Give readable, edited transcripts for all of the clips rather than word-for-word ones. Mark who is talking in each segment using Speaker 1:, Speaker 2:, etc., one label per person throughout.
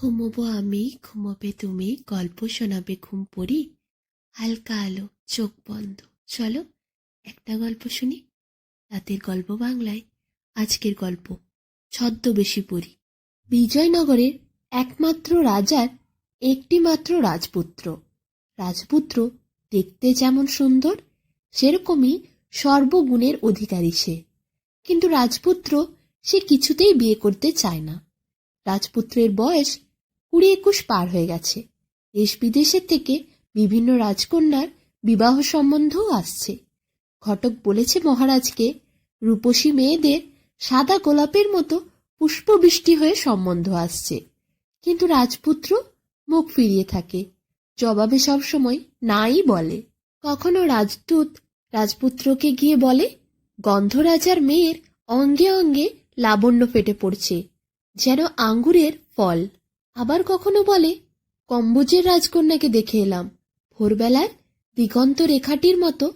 Speaker 1: ঘুমোবো আমি, ঘুমোবে তুমি, গল্প শোনাবে ঘুম পড়ি। হালকা আলো, চোখ বন্ধ। চলো একটা গল্প শুনি। রাতের গল্প বাংলায়। আজকের গল্প ছদ্মবেশী পড়ি। বিজয়নগরের একমাত্র রাজার একটি মাত্র রাজপুত্র। রাজপুত্র দেখতে যেমন সুন্দর, সেরকমই সর্বগুণের অধিকারী সে। কিন্তু রাজপুত্র সে কিছুতেই বিয়ে করতে চায় না। রাজপুত্রের বয়স 20-21 পার হয়ে গেছে। দেশ বিদেশের থেকে বিভিন্ন রাজকন্যার বিবাহ সম্বন্ধও আসছে। ঘটক বলেছে মহারাজকে, রূপসী মেয়েদের সাদা গোলাপের মতো পুষ্পবৃষ্টি হয়ে সম্বন্ধ আসছে। কিন্তু রাজপুত্র মুখ ফিরিয়ে থাকে, জবাবে সবসময় নাই বলে। কখনো রাজদূত রাজপুত্রকে গিয়ে বলে, গন্ধরাজার মেয়ের অঙ্গে অঙ্গে লাবণ্য ফেটে পড়ছে, যেন আঙ্গুরের ফল। আবার কখনো বলে, কম্বোজের রাজকন্যাকে দেখে এলাম, ভোরবেলার দিগন্ত রেখাটির মতো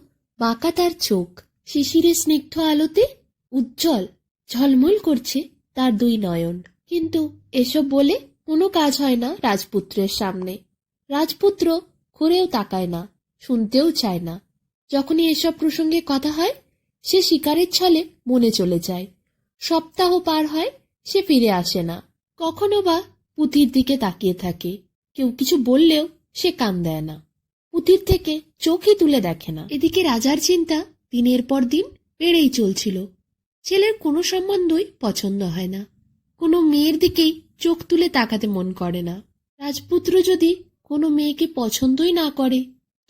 Speaker 1: বাঁকা তার চোখ, শিশিরের স্নিগ্ধ আলোতে উজ্জ্বল ঝলমল করছে তার দুই নয়ন। কিন্তু এসব বলে কোনো কাজ হয় না রাজপুত্রের সামনে। রাজপুত্র ঘুরেও তাকায় না, শুনতেও চায় না। যখনই এসব প্রসঙ্গে কথা হয়, সে শিকারের ছলে মনে চলে যায়। সপ্তাহ পার হয়, সে ফিরে আসে না। কখনো বা পুঁথির দিকে তাকিয়ে থাকে। কেউ কিছু বললেও সে কান দেয় না, পুঁথির থেকে চোখই তুলে দেখে না। এদিকে রাজার চিন্তা দিনের পর দিন বেড়েই চলছিল। ছেলের কোনো সম্বন্ধই পছন্দ হয় না, কোনো মেয়ের দিকেই চোখ তুলে তাকাতে মন করে না। রাজপুত্র যদি কোনো মেয়েকে পছন্দই না করে,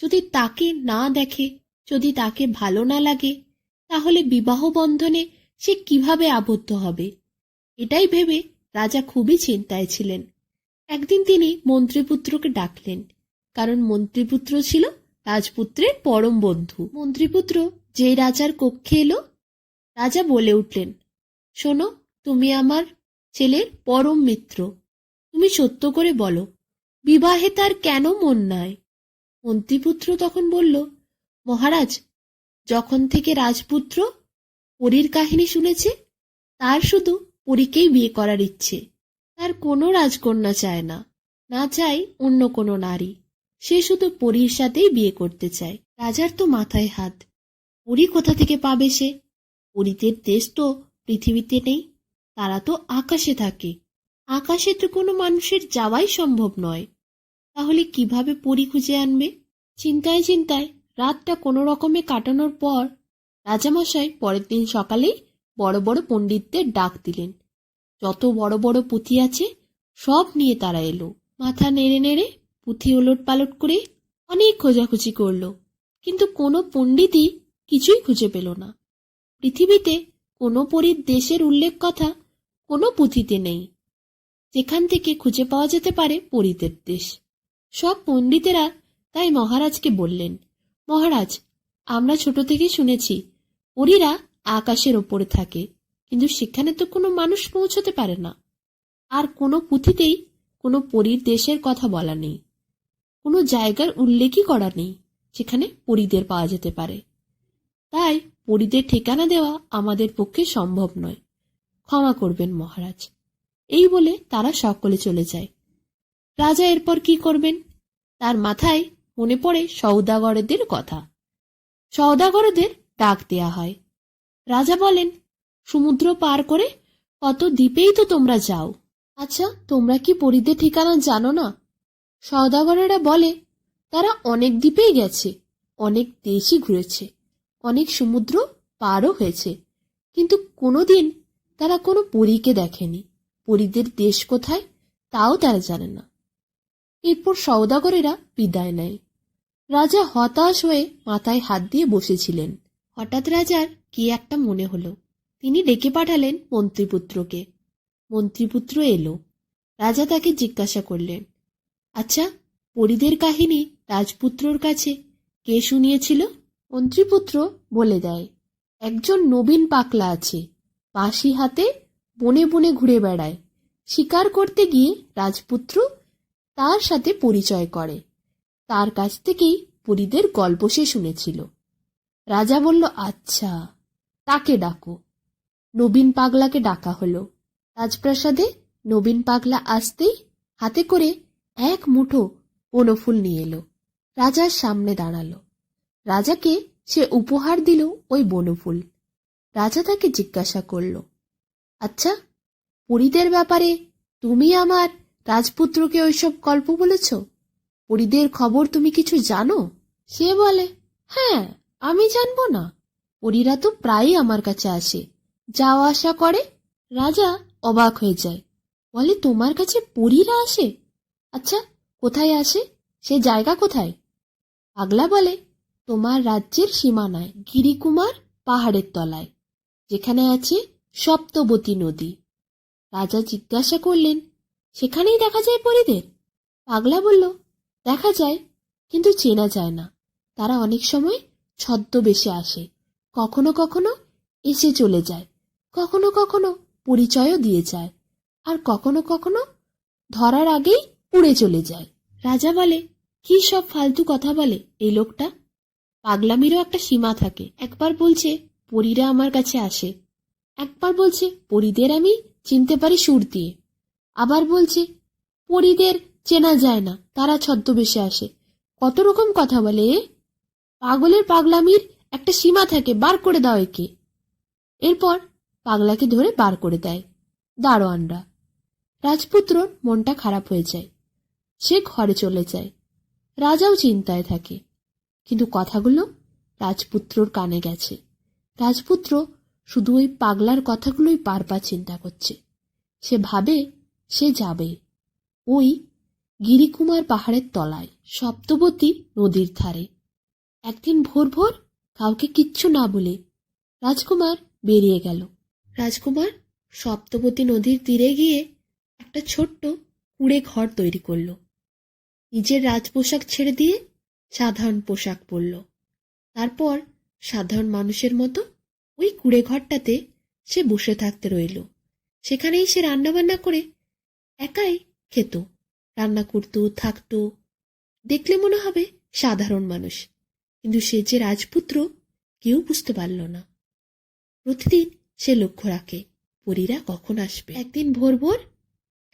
Speaker 1: যদি তাকে না দেখে, যদি তাকে ভালো না লাগে, তাহলে বিবাহ বন্ধনে সে কিভাবে আবদ্ধ হবে? এটাই ভেবে রাজা খুবই চিন্তায় ছিলেন। একদিন তিনি মন্ত্রীপুত্রকে ডাকলেন, কারণ মন্ত্রীপুত্র ছিল রাজপুত্রের পরম বন্ধু। মন্ত্রীপুত্র যেই রাজার কক্ষে এলো, রাজা বলে উঠলেন, শোনো, তুমি আমার ছেলের পরম মিত্র, তুমি সত্য করে বলো, বিবাহে তার কেন মন নাই? মন্ত্রীপুত্র তখন বলল, মহারাজ, যখন থেকে রাজপুত্র পরীর কাহিনী শুনেছে, তার শুধু পরীকেই বিয়ে করার ইচ্ছে। তার কোনো রাজকন্যা চায় না, না চায় অন্য কোনো নারী। সে শুধু পরীর সাথেই বিয়ে করতে চায়। রাজার তো মাথায় হাত। পরী কোথা থেকে পাবে সে? পরীদের দেশ তো পৃথিবীতে নেই, তারা তো আকাশে থাকে। আকাশে তো কোনো মানুষের যাওয়াই সম্ভব নয়। তাহলে কিভাবে পরী খুঁজে আনবে? চিন্তায় চিন্তায় রাতটা কোনো রকমে কাটানোর পর রাজামশাই পরের দিন সকালেই বড় বড় পণ্ডিতদের ডাক দিলেন। যত বড় বড় পুঁথি আছে সব নিয়ে তারা এলো। মাথা নেড়ে নেড়ে পুঁথি ওলট পালট করে অনেক খোঁজাখুঁজি করলো, কিন্তু কোনো পণ্ডিতই কিছুই খুঁজে পেল না। পৃথিবীতে কোনো পরীর দেশের উল্লেখ কথা কোনো পুঁথিতে নেই, যেখান থেকে খুঁজে পাওয়া যেতে পারে পরীদের দেশ। সব পণ্ডিতেরা তাই মহারাজকে বললেন, মহারাজ, আমরা ছোট থেকে শুনেছি পরীরা আকাশের ওপরে থাকে, কিন্তু সেখানে তো কোনো মানুষ পৌঁছতে পারে না। আর কোনো পুঁথিতেই কোনো পরীর দেশের কথা বলা নেই, কোনো জায়গার উল্লেখই করা নেই যেখানে পরীদের পাওয়া যেতে পারে। তাই পরীদের ঠিকানা দেওয়া আমাদের পক্ষে সম্ভব নয়, ক্ষমা করবেন মহারাজ। এই বলে তারা সকলে চলে যায়। রাজা এরপর কি করবেন? তার মাথায় মনে পড়ে সওদাগরদের কথা। সওদাগরদের ডাক দেয়া হয়। রাজা বলেন, সমুদ্র পার করে কত দ্বীপেই তো তোমরা যাও। আচ্ছা, তোমরা কি পরীদের ঠিকানা জানো না? সওদাগরেরা বলে, তারা অনেক দ্বীপেই গেছে, অনেক দেশই ঘুরেছে, অনেক সমুদ্র পারও হয়েছে, কিন্তু কোনোদিন তারা কোনো পরীকে দেখেনি। পরীদের দেশ কোথায় তাও তারা জানে না। এরপর সওদাগরেরা বিদায় নেয়। রাজা হতাশ হয়ে মাথায় হাত দিয়ে বসেছিলেন। হঠাৎ রাজার কি একটা মনে হলো। তিনি ডেকে পাঠালেন মন্ত্রীপুত্রকে। মন্ত্রীপুত্র এলো। রাজা তাকে জিজ্ঞাসা করলেন, আচ্ছা, পরীদের কাহিনী রাজপুত্রর কাছে কে শুনিয়েছিল? মন্ত্রীপুত্র বলে দেয়, একজন নবীন পাকলা আছে, বাঁশি হাতে বনে বনে ঘুরে বেড়ায়। শিকার করতে গিয়ে রাজপুত্র তার সাথে পরিচয় করে। তার কাছ থেকেই পরীদের গল্প সে শুনেছিল। রাজা বলল, আচ্ছা, তাকে ডাকো। নবীন পাগলাকে ডাকা হলো। রাজপ্রাসাদে নবীন পাগলা আসতেই হাতে করে এক মুঠো বনফুল নিয়ে এলো, রাজার সামনে দাঁড়ালো। রাজাকে সে উপহার দিল ওই বনফুল। রাজা তাকে জিজ্ঞাসা করল, আচ্ছা, পরীদের ব্যাপারে তুমি আমার রাজপুত্রকে ওইসব গল্প বলেছ? পরীদের খবর তুমি কিছু জানো? সে বলে, হ্যাঁ, আমি জানবো না? পরীরা তো প্রায়ই আমার কাছে আসে, যাওয়া আসা করে। রাজা অবাক হয়ে যায়, বলে, তোমার কাছে পরীরা আসে? আচ্ছা, কোথায় আসে? সে জায়গা কোথায়? পাগলা বলে, তোমার রাজ্যের সীমানায় গিরিকুমার পাহাড়ের তলায়, যেখানে আছে সপ্তবতী নদী। রাজা জিজ্ঞাসা করলেন, সেখানেই দেখা যায় পরীদের? পাগলা বলল, দেখা যায়, কিন্তু চেনা যায় না। তারা অনেক সময় ছদ্মবেশে আসে, কখনো কখনো এসে চলে যায়, কখনো কখনো পরিচয়ও দিয়ে যায়, আর কখনো কখনো ধরার আগেই উড়ে চলে যায়। রাজা বলে, কি সব ফালতু কথা বলে এই লোকটা? পাগলামিরও একটা সীমা থাকে। একবার বলছে পরীরা আমার কাছে আসে, একবার বলছে পরীদের আমি চিনতে পারি সুর দিয়ে, আবার বলছে পরীদের চেনা যায় না, তারা ছদ্মবেশে আসে। কত রকম কথা বলে এ। পাগলের পাগলামির একটা সীমা থাকে, বার করে দাও একে। এরপর পাগলাকে ধরে বার করে দেয় দারোয়ানরা। রাজপুত্রর মনটা খারাপ হয়ে যায়, সে ঘরে চলে যায়। রাজাও চিন্তায় থাকে, কিন্তু কথাগুলো রাজপুত্রর কানে গেছে। রাজপুত্র শুধু ওই পাগলার কথাগুলোই বারবার চিন্তা করছে। সে ভাবে সে যাবে ওই গিরিকুমার পাহাড়ের তলায়, সপ্তবতী নদীর ধারে। একদিন ভোর ভোর কাউকে কিচ্ছু না বলে রাজকুমার বেরিয়ে গেল। রাজকুমার সপ্তবতী নদীর তীরে গিয়ে একটা ছোট্ট কুঁড়ে ঘর তৈরি করল। নিজের রাজপোশাক ছেড়ে দিয়ে সাধারণ পোশাক পরল। তারপর সাধারণ মানুষের মতো ওই কুঁড়ে ঘরটাতে সে বসে থাকতে রইল। সেখানেই সে রান্নাবান্না করে একাই খেত, রান্না করত, থাকত। দেখলে মনে হবে সাধারণ মানুষ, কিন্তু সে যে রাজপুত্র কেউ বুঝতে পারল না। প্রতিদিন সে লক্ষ্য রাখে পরীরা কখন আসবে। একদিন ভোর ভোর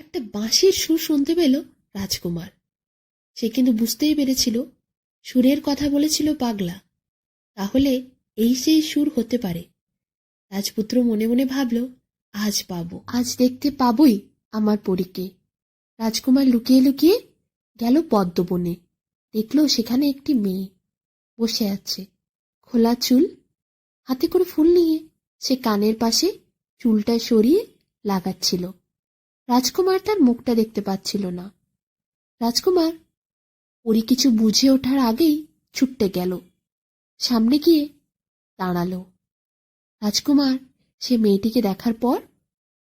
Speaker 1: একটা বাঁশির সুর শুনতে পেল রাজকুমার। সে কিন্তু বুঝতেই পেরেছিল সুরের কথা বলেছিল পাগলা, তাহলে এই সেই সুর হতে পারে। রাজপুত্র মনে মনে ভাবল, আজ পাবো, আজ দেখতে পাবই আমার পরীকে। রাজকুমার লুকিয়ে লুকিয়ে গেল পদ্মবনে। দেখল সেখানে একটি মেয়ে বসে আছে, খোলা চুল, হাতে করে ফুল নিয়ে সে কানের পাশে চুলটা সরিয়ে লাগাচ্ছিল। রাজকুমার তার মুখটা দেখতে পাচ্ছিল না। রাজকুমার পরী কিছু বুঝে ওঠার আগেই ছুটতে গেল, সামনে গিয়ে দাঁড়ালো। রাজকুমার সে মেয়েটিকে দেখার পর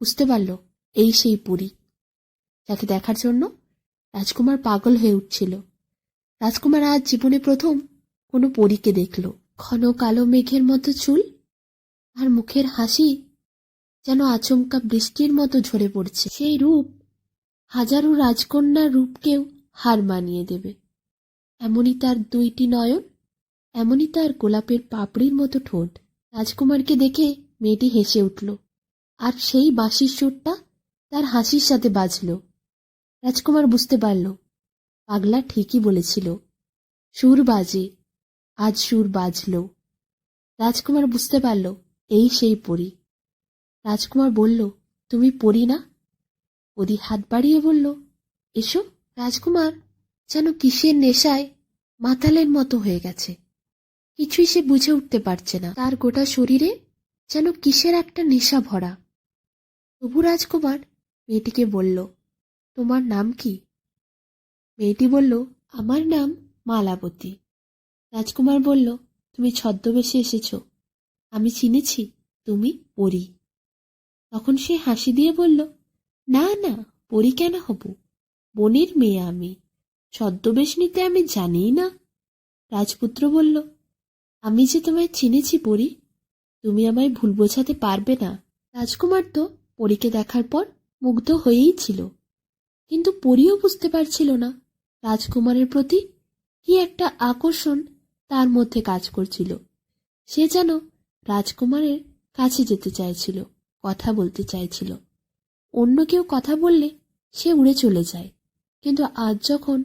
Speaker 1: বুঝতে পারল এই সেই পরী, যাকে দেখার জন্য রাজকুমার পাগল হয়ে উঠছিল। রাজকুমার আজ জীবনে প্রথম কোনো পরীকে দেখল। ঘন কালো মেঘের মতো চুল, আর মুখের হাসি যেন আচমকা বৃষ্টির মতো ঝরে পড়ছে। সেই রূপ হাজারো রাজকন্যার রূপকেও হার মানিয়ে দেবে। এমনই তার দুইটি নয়ন, এমনই তার গোলাপের পাপড়ির মতো ঠোঁট। রাজকুমারকে দেখে মেয়েটি হেসে উঠল, আর সেই বাঁশির সুরটা তার হাসির সাথে বাজল। রাজকুমার বুঝতে পারল পাগলা ঠিকই বলেছিল, সুর বাজে, আজ সুর বাজল। রাজকুমার বুঝতে পারল এই সেই পরী। রাজকুমার বলল, তুমি পরী না? পরী হাত বাড়িয়ে বলল, এসো। রাজকুমার যেন কিসের নেশায় মাতালের মতো হয়ে গেছে, কিছুই সে বুঝে উঠতে পারছে না। তার গোটা শরীরে যেন কিসের একটা নেশা ভরা। তবু রাজকুমার মেয়েটিকে বলল, তোমার নাম কি? মেয়েটি বলল, আমার নাম মালাবতী। রাজকুমার বলল, তুমি ছদ্মবেশে এসেছ, আমি চিনেছি তুমি পরী। তখন সে হাসি দিয়ে বলল, না না, পরী কেন হব, বনের মেয়ে আমি, ছদ্মবেশ নিতে আমি জানিই না। রাজপুত্র বলল, আমি যে তোমায় চিনেছি পরী, তুমি আমায় ভুল বোঝাতে পারবে না। রাজকুমার তো পরীকে দেখার পর মুগ্ধ হয়েই ছিল, কিন্তু পরীও বুঝতে পারছিল না রাজকুমারের প্রতি কি একটা আকর্ষণ তার মধ্যে কাজ করছিল। সে যেন রাজকুমারের কাছে যেতে চাইছিল, কথা বলতে চাইছিল। অন্য কেউ কথা বললে সে উড়ে চলে যায়, কিন্তু আজ যখন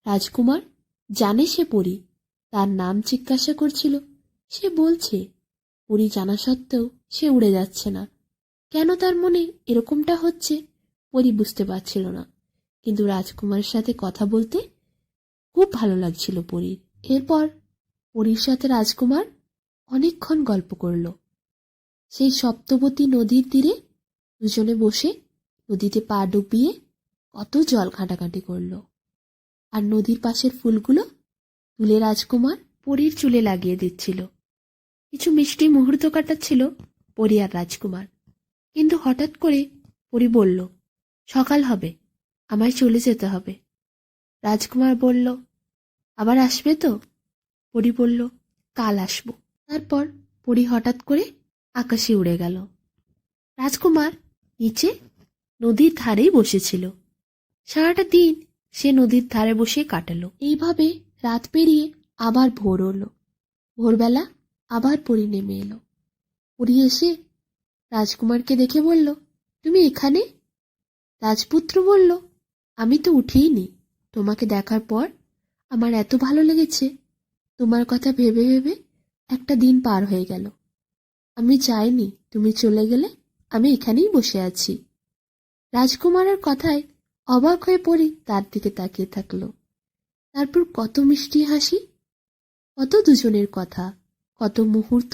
Speaker 1: রাজকুমার জানে সে পরী, তার নাম জিজ্ঞাসা করছিল, সে বলছে, পরী জানা সত্ত্বেও সে উড়ে যাচ্ছে না। কেন তার মনে এরকমটা হচ্ছে পরী বুঝতে পারছিল না, কিন্তু রাজকুমারের সাথে কথা বলতে খুব ভালো লাগছিল পরীর। এরপর পরীর সাথে রাজকুমার অনেকক্ষণ গল্প করল। সেই সপ্তবতী নদীর তীরে দুজনে বসে নদীতে পা ডুবিয়ে কত জল ঘাঁটাঘাঁটি করল। আর নদীর পাশের ফুলগুলো তুলে রাজকুমার পরীর চুলে লাগিয়ে দিচ্ছিল। কিছু মিষ্টি মুহূর্ত কাটাচ্ছিল পরী আর রাজকুমার। কিন্তু হঠাৎ করে পরী বলল, সকাল হবে, আমায় চলে যেতে হবে। রাজকুমার বলল, আবার আসবে তো? পরী বলল, কাল আসব। তারপর পরী হঠাৎ করে আকাশে উড়ে গেল। রাজকুমার নিচে নদীর ধারেই বসেছিল। সারাটা দিন সে নদীর ধারে বসে কাটালো। এইভাবে রাত পেরিয়ে আবার ভোর হলো। ভোরবেলা আবার পরী নেমে এলো। পরী এসে রাজকুমারকে দেখে বলল, তুমি এখানে? রাজপুত্র বলল, আমি তো উঠিনি। তোমাকে দেখার পর আমার এত ভালো লেগেছে, তোমার কথা ভেবে ভেবে একটা দিন পার হয়ে গেল। আমি চাইনি তুমি চলে গেলে, আমি এখানেই বসে আছি। রাজকুমারের কথায় অবাক হয়ে পড়ি তার দিকে তাকিয়ে থাকলো। তারপর কত মিষ্টি হাসি, কত দুজনের কথা, কত মুহূর্ত,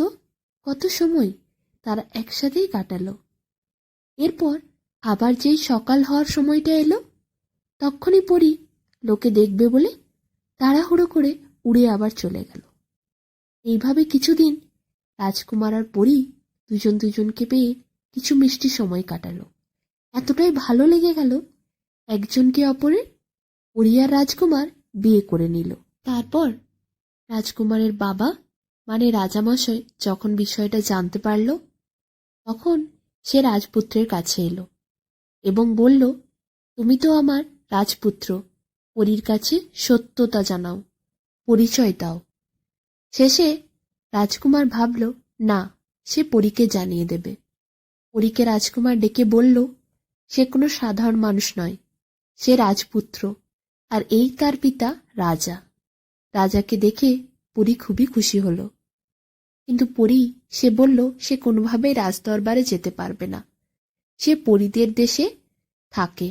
Speaker 1: কত সময় তারা একসাথেই কাটালো। এরপর আবার যেই সকাল হওয়ার সময়টা এলো, তখনই পরী লোকে দেখবে বলে তাড়াহুড়ো করে উড়ে আবার চলে গেল। এইভাবে কিছুদিন রাজকুমার আর পরী দুজন দুজনকে পেয়ে কিছু মিষ্টি সময় কাটালো। এতটাই ভালো লেগে গেল একজনকে অপরের, পরী আর রাজকুমার বিয়ে করে নিল। তারপর রাজকুমারের বাবা মানে রাজামশাই যখন বিষয়টা জানতে পারল, তখন সে রাজপুত্রের কাছে এলো এবং বলল, তুমি তো আমার রাজপুত্র, পরীর কাছে সত্যতা জানাও, পরিচয় দাও। শেষে রাজকুমার ভাবল, না, সে পরীকে জানিয়ে দেবে। পরীকে রাজকুমার ডেকে বলল, সে কোনো সাধারণ মানুষ নয়, সে রাজপুত্র, আর এই তার পিতা রাজা। রাজাকে দেখে পরী খুবই খুশি হলো। কিন্তু পরী সে বলল, সে কোনোভাবেই রাজদরবারে যেতে পারবে না। সে পরীদের দেশে থাকে।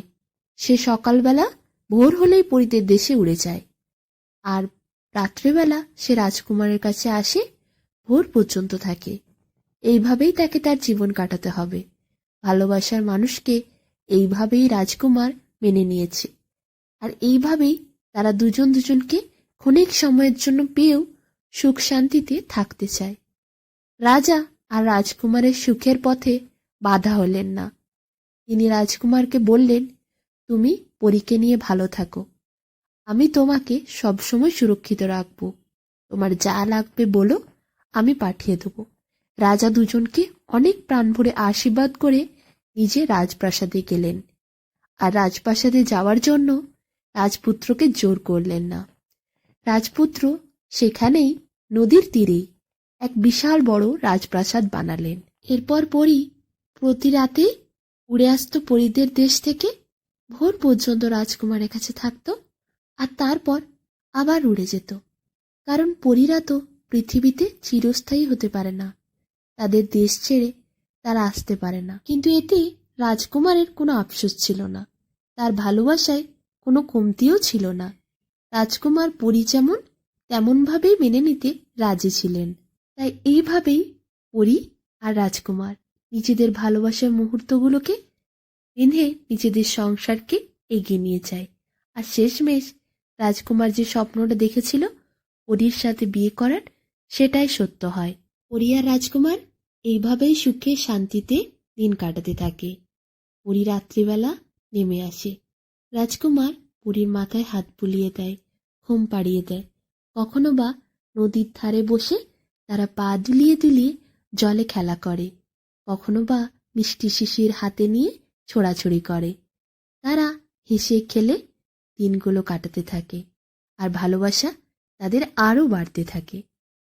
Speaker 1: সে সকালবেলা ভোর হলেই পরীদের দেশে উড়ে যায়, আর রাত্রেবেলা সে রাজকুমারের কাছে আসে, ভোর পর্যন্ত থাকে। এইভাবেই তাকে তার জীবন কাটাতে হবে। ভালোবাসার মানুষকে এইভাবেই রাজকুমার মেনে নিয়েছে, আর এইভাবেই তারা দুজন দুজনকে ক্ষণিক সময়ের জন্য পেয়েও সুখ শান্তিতে থাকতে চায়। রাজা আর রাজকুমারের সুখের পথে বাধা হলেন না। তিনি রাজকুমারকে বললেন, তুমি পরীকে নিয়ে ভালো থাকো, আমি তোমাকে সবসময় সুরক্ষিত রাখব। তোমার যা লাগবে বলো, আমি পাঠিয়ে দেব। রাজা দুজনকে অনেক প্রাণ ভরে আশীর্বাদ করে নিজে রাজপ্রাসাদে গেলেন। আর রাজপ্রাসাদে যাওয়ার জন্য রাজপুত্রকে জোর করলেন না। রাজপুত্র সেখানেই নদীর তীরেই এক বিশাল বড় রাজপ্রাসাদ বানালেন। এরপর পরী প্রতি রাতে উড়ে আসতো পরীদের দেশ থেকে, ভোর পর্যন্ত রাজকুমারের কাছে থাকতো, আর তারপর আবার উড়ে যেত। কারণ পরীরা তো পৃথিবীতে চিরস্থায়ী হতে পারে না, তাদের দেশ ছেড়ে তারা আসতে পারে না। কিন্তু এতে রাজকুমারের কোনো আফসোস ছিল না, তার ভালোবাসায় কোনো কমতিও ছিল না। রাজকুমার পরী যেমন তেমনভাবেই মেনে নিতে রাজি ছিলেন। তাই এইভাবেই পরী আর রাজকুমার নিজেদের ভালোবাসার মুহূর্তগুলোকে বেঁধে নিজেদের সংসারকে এগিয়ে নিয়ে যায়। আর শেষমেশ রাজকুমার যে স্বপ্নটা দেখেছিল পরীর সাথে বিয়ে করার, সেটাই সত্য হয়। পরী আর রাজকুমার এইভাবেই সুখে শান্তিতে দিন কাটাতে থাকে। পরী রাত্রিবেলা নেমে আসে। রাজকুমার পরীর মাথায় হাত বুলিয়ে দেয়, ঘুম পাড়িয়ে দেয়। কখনো বা নদীর ধারে বসে তারা পা দুলিয়ে দুলিয়ে জলে খেলা করে, কখনো বা মিষ্টি শিশির হাতে নিয়ে ছোড়াছুড়ি করে। তারা হেসে খেলে দিনগুলো কাটাতে থাকে, আর ভালোবাসা তাদের আরও বাড়তে থাকে।